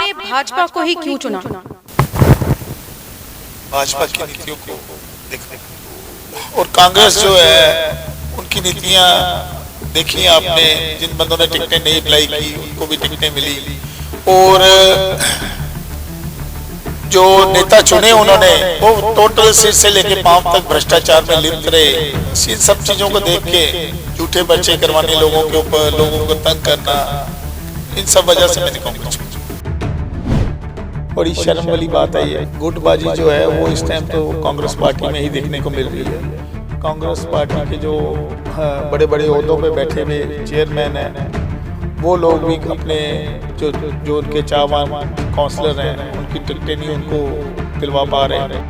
आपने भाजपा को ही क्यों चुना? भाजपा की नीतियों को देखा और कांग्रेस जो है उनकी नीतियां देखी आपने। जिन बंदों ने टिकटें नहीं अप्लाई की उनको भी टिकटें मिली और जो नेता चुने उन्होंने वो टोटल सिर से लेके पांव तक भ्रष्टाचार में लिप्त रहे। इन सब चीजों को देख के झूठे पर्चे करवाने लोगों के ऊपर, लोगों को तंग करना, इन सब वजह से मैंने कांग्रेस को बड़ी शर्म वाली बात है। ये गुटबाजी जो है वो इस टाइम तो कांग्रेस पार्टी में ही देखने को मिल रही है। कांग्रेस पार्टी के जो बड़े बड़े ओहदों पे बैठे हुए चेयरमैन हैं वो लोग भी अपने जो उनके चाहवान काउंसलर हैं उनकी टिकटें नहीं उनको दिलवा पा रहे हैं।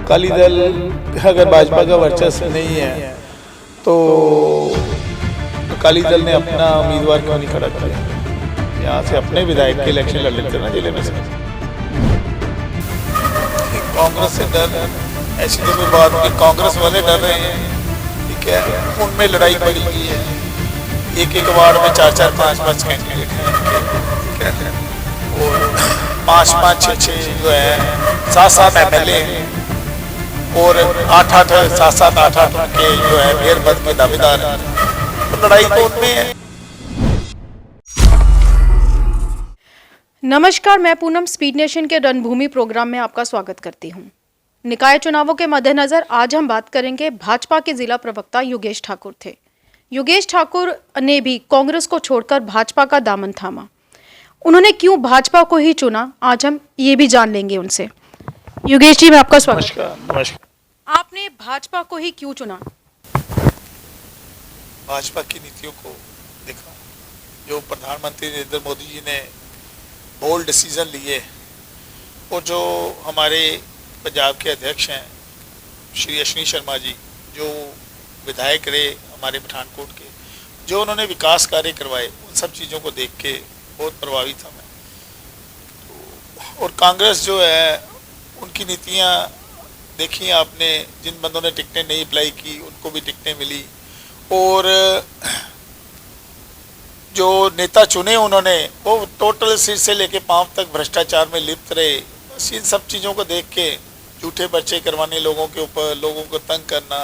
अकाली दल अगर भाजपा का वर्चस्व नहीं है तो अकाली दल ने अपना उम्मीदवार क्यों नहीं खड़ा किया? यहाँ से अपने विधायक के इलेक्शन लड़ लेते ना जिले में से। कांग्रेस से डर ऐसी तो कोई बात नहीं, कांग्रेस वाले डर रहे हैं, ठीक है। उनमें लड़ाई पड़ी हुई है, एक एक वार्ड में 4-4, 5-5 कैंडिडेट हैं और 5-5, 6-6 जो है 7-7 MLA और 8-8, 7-7, 8-8 के जो है मेयर पद के दावेदार हैं। तो लड़ाई तो उनमें है। नमस्कार, मैं पूनम स्पीड नेशन के रणभूमि प्रोग्राम में आपका स्वागत करती हूं। निकाय चुनावों के मद्देनजर आज हम बात करेंगे। भाजपा के जिला प्रवक्ता योगेश ठाकुर थे। योगेश ठाकुर ने भी कांग्रेस को छोड़कर भाजपा का दामन थामा। उन्होंने क्यों भाजपा को ही चुना, आज हम ये भी जान लेंगे उनसे। योगेश जी, मैं आपका स्वागत। नमस्कार। आपने भाजपा को ही क्यों चुना? भाजपा की नीतियों को देखा, जो प्रधानमंत्री नरेंद्र मोदी जी ने बोल्ड डिसीजन लिए और जो हमारे पंजाब के अध्यक्ष हैं श्री अश्विनी शर्मा जी, जो विधायक रहे हमारे पठानकोट के, जो उन्होंने विकास कार्य करवाए, उन सब चीज़ों को देख के बहुत प्रभावित था मैं। और कांग्रेस जो है उनकी नीतियां देखी आपने। जिन बंदों ने टिकटें नहीं अप्लाई की उनको भी टिकटें मिली और जो नेता चुने उन्होंने वो टोटल सिर से लेके पांव तक भ्रष्टाचार में लिप्त रहे। इन सब चीज़ों को देख के झूठे पर्चे करवाने लोगों के ऊपर, लोगों को तंग करना,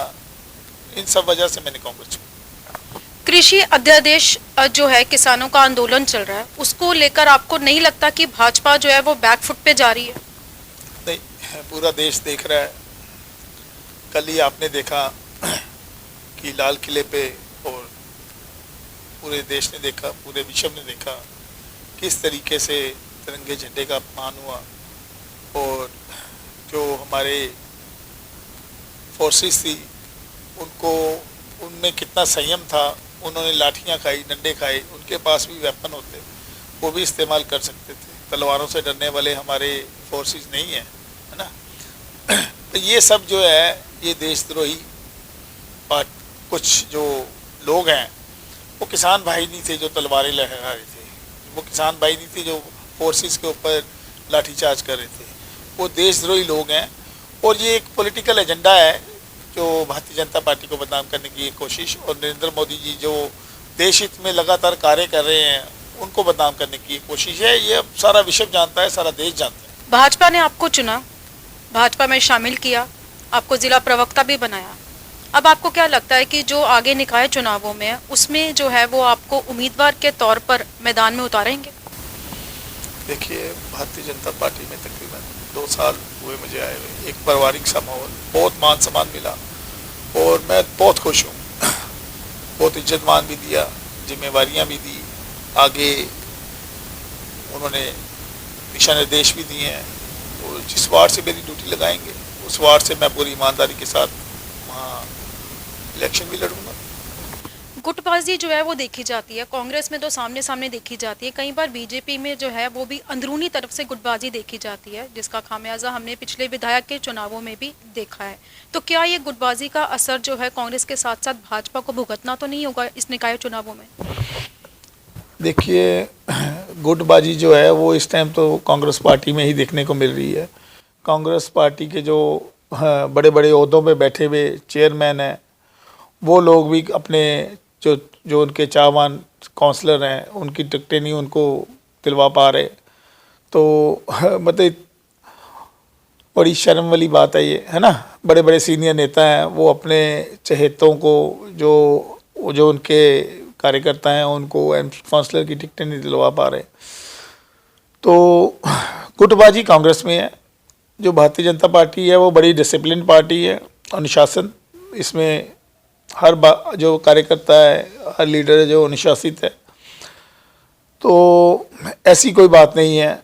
इन सब वजह से मैंने कांग्रेस को। कृषि अध्यादेश जो है, किसानों का आंदोलन चल रहा है, उसको लेकर आपको नहीं लगता कि भाजपा जो है वो बैकफुट पे जा रही है? नहीं, पूरा देश देख रहा है। कल ही आपने देखा कि लाल किले पे, और पूरे देश ने देखा, पूरे विश्व ने देखा किस तरीके से तिरंगे झंडे का अपमान हुआ और जो हमारे फोर्सेस थी उनमें कितना संयम था। उन्होंने लाठियां खाई, डंडे खाए, उनके पास भी वेपन होते, वो भी इस्तेमाल कर सकते थे। तलवारों से डरने वाले हमारे फोर्सेस नहीं हैं, है ना। तो ये सब जो है ये देशद्रोही कुछ जो लोग हैं, वो किसान भाई नहीं थे जो तलवारें लहरा रहे थे, वो किसान भाई नहीं थे जो फोर्सेस के ऊपर लाठीचार्ज कर रहे थे, वो देशद्रोही लोग हैं। और ये एक पॉलिटिकल एजेंडा है जो भारतीय जनता पार्टी को बदनाम करने की एक कोशिश, और नरेंद्र मोदी जी जो देश हित में लगातार कार्य कर रहे हैं उनको बदनाम करने की एक कोशिश है। ये सारा विश्व जानता है, सारा देश जानता है। भाजपा ने आपको चुना, भाजपा में शामिल किया, आपको जिला प्रवक्ता भी बनाया। अब आपको क्या लगता है कि जो आगे निकाय चुनावों में उसमें जो है वो आपको उम्मीदवार के तौर पर मैदान में उतारेंगे? देखिए, भारतीय जनता पार्टी में तकरीबन 2 साल हुए मुझे आए हुए। एक पारिवारिक सा माहौल, बहुत मान सम्मान मिला और मैं बहुत खुश हूँ। बहुत इज्जत मान भी दिया, जिम्मेवारियाँ भी दी, आगे उन्होंने दिशा निर्देश भी दिए हैं। तो जिस वार्ड से मेरी ड्यूटी लगाएंगे उस वार्ड से मैं पूरी ईमानदारी के साथ वहाँ इलेक्शन भी लड़ूंगा। गुटबाजी जो है वो देखी जाती है, कांग्रेस में तो सामने सामने देखी जाती है, कई बार बीजेपी में जो है वो भी अंदरूनी तरफ से गुटबाजी देखी जाती है, जिसका खामियाजा हमने पिछले विधायक के चुनावों में भी देखा है। तो क्या ये गुटबाजी का असर जो है कांग्रेस के साथ साथ भाजपा को भुगतना तो नहीं होगा इस निकाय चुनावों में? देखिए, गुटबाजी जो है वो इस टाइम तो कांग्रेस पार्टी में ही देखने को मिल रही है। कांग्रेस पार्टी के जो बड़े बड़े ओहदों पे बैठे हुए चेयरमैन हैं वो लोग भी अपने जो उनके चाहवान काउंसलर हैं उनकी टिकटें नहीं उनको दिलवा पा रहे। तो मतलब बड़ी शर्म वाली बात है ये, है ना। बड़े बड़े सीनियर नेता हैं, वो अपने चहेतों को जो उनके कार्यकर्ता हैं उनको काउंसलर की टिकटें नहीं दिलवा पा रहे। तो गुटबाजी कांग्रेस में है। जो भारतीय जनता पार्टी है वो बड़ी डिसिप्लिन पार्टी है, अनुशासन इसमें हर जो कार्यकर्ता है, हर लीडर है जो अनुशासित है। तो ऐसी कोई बात नहीं है।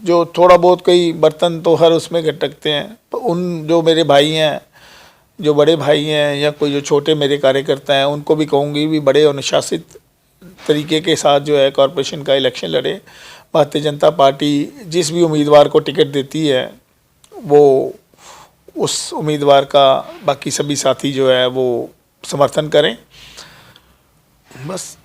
जो थोड़ा बहुत कोई बर्तन तो हर उसमें गटकते हैं, तो उन जो मेरे भाई हैं, जो बड़े भाई हैं या कोई जो छोटे मेरे कार्यकर्ता हैं, उनको भी कहूँगी भी बड़े अनुशासित तरीके के साथ जो है कॉरपोरेशन का इलेक्शन लड़े। भारतीय जनता पार्टी जिस भी उम्मीदवार को टिकट देती है वो उस उम्मीदवार का बाकी सभी साथी जो है वो समर्थन करें, बस।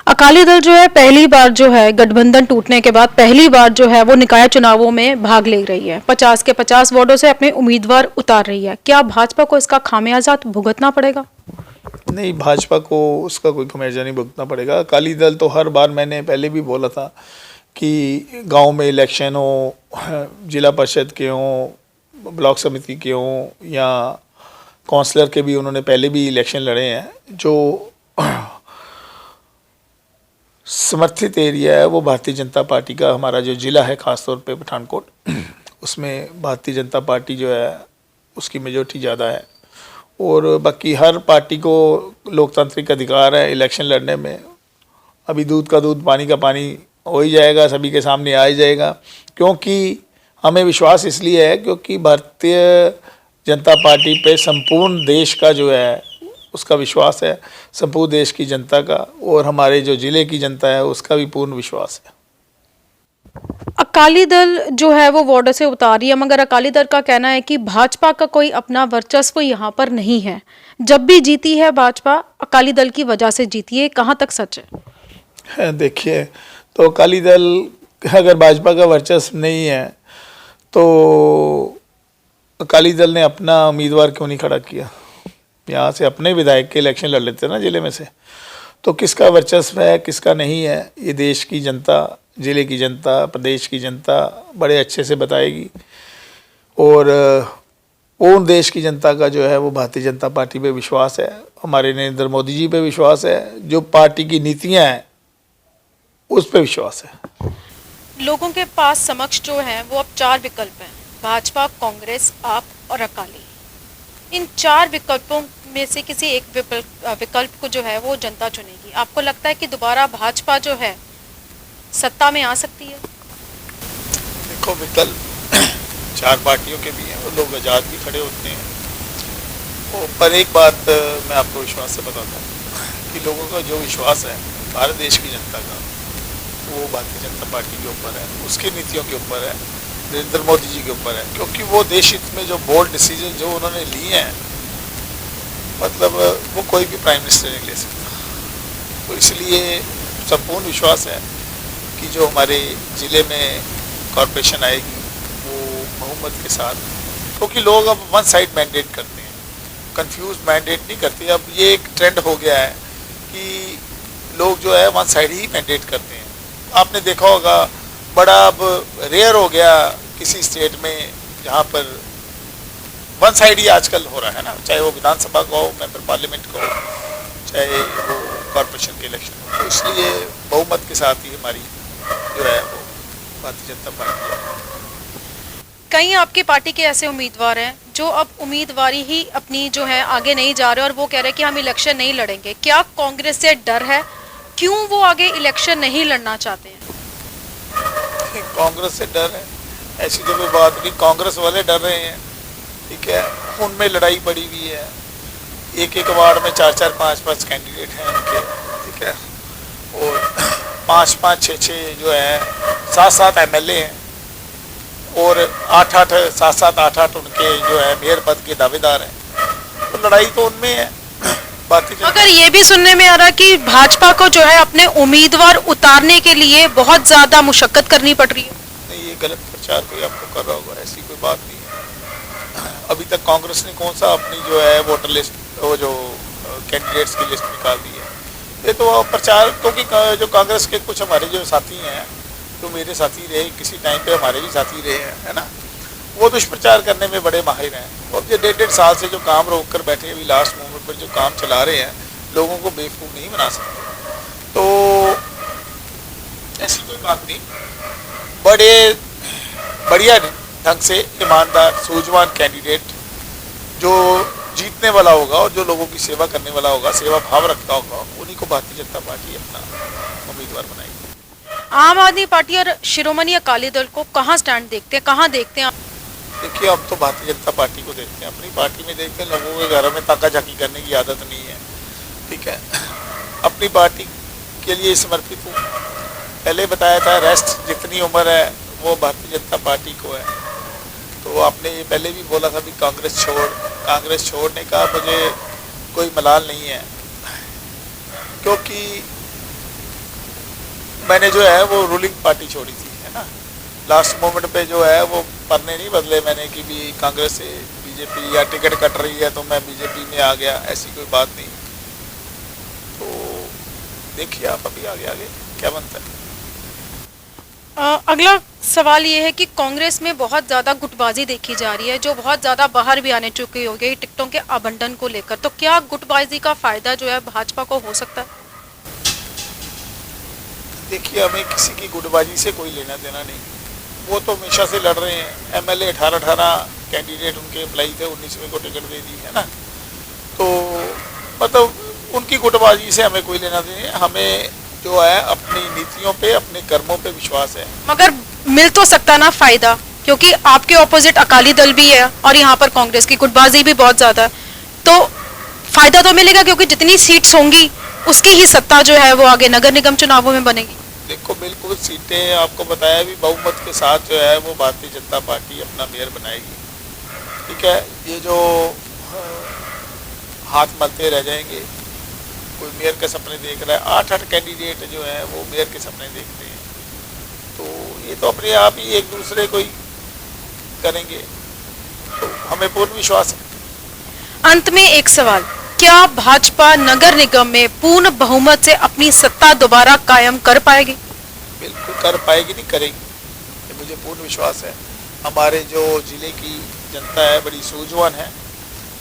अकाली दल जो है पहली बार जो है गठबंधन टूटने के बाद पहली बार जो है वो निकाय चुनावों में भाग ले रही है, 50 के 50 वार्डों से अपने उम्मीदवार उतार रही है। क्या भाजपा को इसका खामियाजा भुगतना पड़ेगा? नहीं, भाजपा को उसका कोई खामियाजा नहीं भुगतना पड़ेगा। अकाली दल तो हर बार, मैंने पहले भी बोला था कि गांव में इलेक्शन हो, जिला परिषद के हों, ब्लॉक समिति के हों या काउंसलर के भी उन्होंने पहले भी इलेक्शन लड़े हैं। जो समर्थित एरिया है वो भारतीय जनता पार्टी का, हमारा जो ज़िला है ख़ासतौर पे पठानकोट, उसमें भारतीय जनता पार्टी जो है उसकी मेजॉरिटी ज़्यादा है। और बाकी हर पार्टी को लोकतांत्रिक अधिकार है इलेक्शन लड़ने में। अभी दूध का दूध पानी का पानी हो ही जाएगा, सभी के सामने आ ही जाएगा। क्योंकि हमें विश्वास इसलिए है क्योंकि भारतीय जनता पार्टी पे संपूर्ण देश का जो है उसका विश्वास है, संपूर्ण देश की जनता का, और हमारे जो ज़िले की जनता है उसका भी पूर्ण विश्वास है। अकाली दल जो है वो वार्डों से उतारी है, मगर अकाली दल का कहना है कि भाजपा का कोई अपना वर्चस्व यहाँ पर नहीं है। जब भी जीती है भाजपा अकाली दल की वजह से जीती है, कहाँ तक सच है? देखिए, तो अकाली दल अगर भाजपा का वर्चस्व नहीं है तो अकाली दल ने अपना उम्मीदवार क्यों नहीं खड़ा किया? यहाँ से अपने विधायक के इलेक्शन लड़ लेते ना ज़िले में से। तो किसका वर्चस्व है किसका नहीं है ये देश की जनता, ज़िले की जनता, प्रदेश की जनता बड़े अच्छे से बताएगी। और उन देश की जनता का जो है वो भारतीय जनता पार्टी पे विश्वास है, हमारे नरेंद्र मोदी जी पे विश्वास है, जो पार्टी की नीतियाँ हैं उस पे विश्वास है। लोगों के पास समक्ष जो है वो अब 4 विकल्प हैं, भाजपा, कांग्रेस, आप और अकाली। इन 4 विकल्पों में से किसी एक विकल्प को जो है वो जनता चुनेगी। आपको लगता है कि दोबारा भाजपा जो है सत्ता में आ सकती है? देखो, विकल्प 4 पार्टियों के भी हैं, वो लोग आज़ाद भी खड़े होते हैं। पर एक बात मैं आपको विश्वास से बताता हूँ कि लोगों का जो विश्वास है भारत देश की जनता का, वो भारतीय जनता पार्टी के ऊपर है, उसकी नीतियों के ऊपर है, नरेंद्र मोदी जी के ऊपर है। क्योंकि वो देश हित में जो बोल्ड डिसीजन जो उन्होंने लिए हैं, मतलब वो कोई भी प्राइम मिनिस्टर नहीं ले सकता। तो इसलिए संपूर्ण विश्वास है कि जो हमारे ज़िले में कॉरपोरेशन आएगी वो बहुमत के साथ, क्योंकि लोग अब वन साइड मैंडेट करते हैं, कंफ्यूज मैंडेट नहीं करते। अब ये एक ट्रेंड हो गया है कि लोग जो है वन साइड ही मैंडेट करते हैं। आपने देखा होगा, बड़ा अब रेयर हो गया किसी स्टेट में जहाँ पर वन साइड ही आजकल हो रहा है ना, चाहे वो विधानसभा का हो, मेंबर पार्लियामेंट का हो, चाहे वो कॉरपोरेशन के इलेक्शन हो। तो इसलिए बहुमत के साथ ही हमारी जो है वो भारतीय जनता पार्टी है। कई आपकी पार्टी के ऐसे उम्मीदवार हैं जो अब उम्मीदवारी ही अपनी जो है आगे नहीं जा रहे और वो कह रहे हैं कि हम इलेक्शन नहीं लड़ेंगे। क्या कांग्रेस से डर है? क्यों वो आगे इलेक्शन नहीं लड़ना चाहते हैं? कांग्रेस से डर है ऐसी तो कोई बात नहीं, कांग्रेस वाले डर रहे हैं, ठीक है। उनमें लड़ाई पड़ी हुई है, एक वार्ड में 4-4, 5-5 कैंडिडेट हैं उनके, ठीक है। और 5-5, 6-6 जो है 7-7 MLA हैं और 8-8, 7-7, 8-8 उनके जो है मेयर पद के दावेदार हैं। तो लड़ाई तो उनमें है। मगर ये भी सुनने में आ रहा कि भाजपा को जो है अपने उम्मीदवार उतारने के लिए बहुत ज्यादा मुशक्कत करनी पड़ रही है। नहीं, ये गलत प्रचार कोई आपको कर रहा होगा, ऐसी कोई बात नहीं है। अभी तक कांग्रेस ने कौन सा अपनी जो है वोटर लिस्ट, वो जो कैंडिडेट्स की लिस्ट निकाल दी है? ये तो प्रचार, क्योंकि जो कांग्रेस के कुछ हमारे जो साथी हैं जो मेरे साथी रहे, किसी टाइम पे हमारे भी साथी रहे हैं, है ना, वो दुष्प्रचार करने में बड़े माहिर हैं। और ये 1.5 साल से जो काम रोक कर बैठे, अभी लास्ट मोमेंट पर जो काम चला रहे हैं, लोगों को बेवकूफ़ नहीं बना सकते। तो ऐसी कोई बात नहीं, बड़े बढ़िया ढंग से ईमानदार सूझवान कैंडिडेट जो जीतने वाला होगा और जो लोगों की सेवा करने वाला होगा, सेवा भाव रखता होगा, उन्हीं को भारतीय जनता पार्टी अपना उम्मीदवार बनाएगी। आम आदमी पार्टी और शिरोमणि अकाली दल को कहाँ स्टैंड देखते हैं, कहाँ देखते हैं आप? देखिए, हम तो भारतीय जनता पार्टी को देखते हैं, अपनी पार्टी में देखते हैं। लोगों के घरों में ताका झाकी करने की आदत नहीं है, ठीक है। अपनी पार्टी के लिए समर्पित हूँ। पहले बताया था, रेस्ट जितनी उम्र है वो भारतीय जनता पार्टी को है। तो आपने ये पहले भी बोला था भी कांग्रेस छोड़ने का मुझे कोई मलाल नहीं है, क्योंकि मैंने जो है वो रूलिंग पार्टी छोड़ी थी, है ना। लास्ट मोमेंट पे जो है वो परने नहीं बदले मैंने कि भी कांग्रेस से बीजेपी या टिकट कट रही है तो मैं बीजेपी में आ गया, ऐसी कोई बात नहीं। तो देखिए आप अभी आगे क्या बनता है। अगला सवाल ये है कि कांग्रेस में बहुत ज़्यादा गुटबाजी देखी जा रही है, जो बहुत ज़्यादा बाहर भी आने चुकी हो गई टिकटों के आवंटन को लेकर। तो क्या गुटबाजी का फायदा जो है भाजपा को हो सकता है? देखिए, हमें किसी की गुटबाजी से कोई लेना देना नहीं। वो तो हमेशा से लड़ रहे हैं। एमएलए 18 कैंडिडेट उनके अप्लाई थे, 19वें को टिकट दे दी, है ना। तो मतलब उनकी गुटबाजी से हमें कोई लेना देना नहीं। हमें जो है अपनी नीतियों पे, अपने कर्मों पे विश्वास है। मगर मिल तो सकता ना फायदा, क्योंकि आपके ऑपोजिट अकाली दल भी है और यहाँ पर कांग्रेस की गुटबाजी भी बहुत ज्यादा है। तो फायदा तो मिलेगा, क्योंकि जितनी सीट्स होंगी उसकी ही सत्ता जो है वो आगे नगर निगम चुनावों में बनेगी। देखो, बिल्कुल सीटें आपको बताया भी बहुमत के साथ जो है वो भारतीय जनता पार्टी अपना मेयर बनाएगी, ठीक है। ये जो हाथ मलते रह जाएंगे, कोई मेयर के सपने देख रहा है, 8 कैंडिडेट जो है वो मेयर के सपने देखते हैं। तो ये तो अपने आप ही एक दूसरे को ही करेंगे, तो हमें पूर्ण विश्वास है। अंत में एक सवाल, क्या भाजपा नगर निगम में पूर्ण बहुमत से अपनी सत्ता दोबारा कायम कर पाएगी? बिल्कुल कर पाएगी, नहीं करेगी, ये मुझे पूर्ण विश्वास है। हमारे जो जिले की जनता है बड़ी सूझवान है,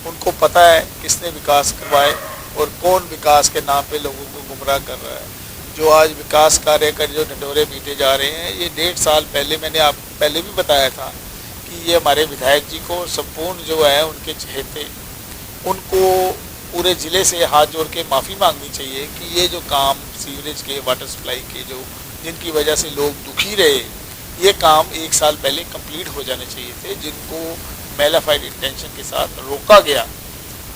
उनको पता है किसने विकास करवाए और कौन विकास के नाम पे लोगों को गुमराह कर रहा है। जो आज विकास कार्य कर जो ढिंढोरे पीटे जा रहे हैं, ये 1.5 साल पहले मैंने आपको पहले भी बताया था कि ये हमारे विधायक जी को संपूर्ण जो है उनके चहेते, उनको पूरे ज़िले से हाथ जोड़ के माफ़ी मांगनी चाहिए कि ये जो काम सीवरेज के, वाटर सप्लाई के, जो जिनकी वजह से लोग दुखी रहे, ये काम 1 साल पहले कंप्लीट हो जाने चाहिए थे, जिनको मैलाफाइड इंटेंशन के साथ रोका गया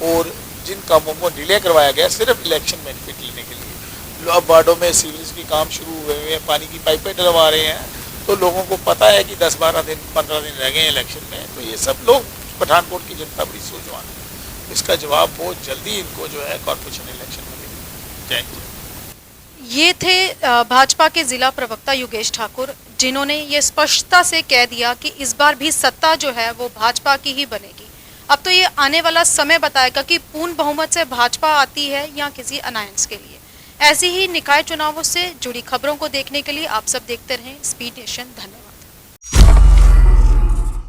और जिन कामों को डिले करवाया गया सिर्फ इलेक्शन बेनिफिट लेने के लिए। अब वार्डों में सीवरेज के काम शुरू हुए हैं, पानी की पाइपें डलवा रहे हैं, तो लोगों को पता है कि 10-12 दिन 15 दिन रह गए हैं इलेक्शन में। तो ये सब लोग, पठानकोट की जनता बड़ी सूझवान है, इसका जवाब बहुत जल्दी इनको जो है कॉर्पोरेशन इलेक्शन में देंगे। जय हिंद। ये थे भाजपा के जिला प्रवक्ता योगेश ठाकुर, जिन्होंने ये स्पष्टता से कह दिया कि इस बार भी सत्ता जो है वो भाजपा की ही बनेगी। अब तो ये आने वाला समय बताएगा कि पूर्ण बहुमत से भाजपा आती है या किसी अलायंस के लिए। ऐसी ही निकाय चुनावों से जुड़ी खबरों को देखने के लिए आप सब देखते रहें स्पीड नेशन। धन्यवाद।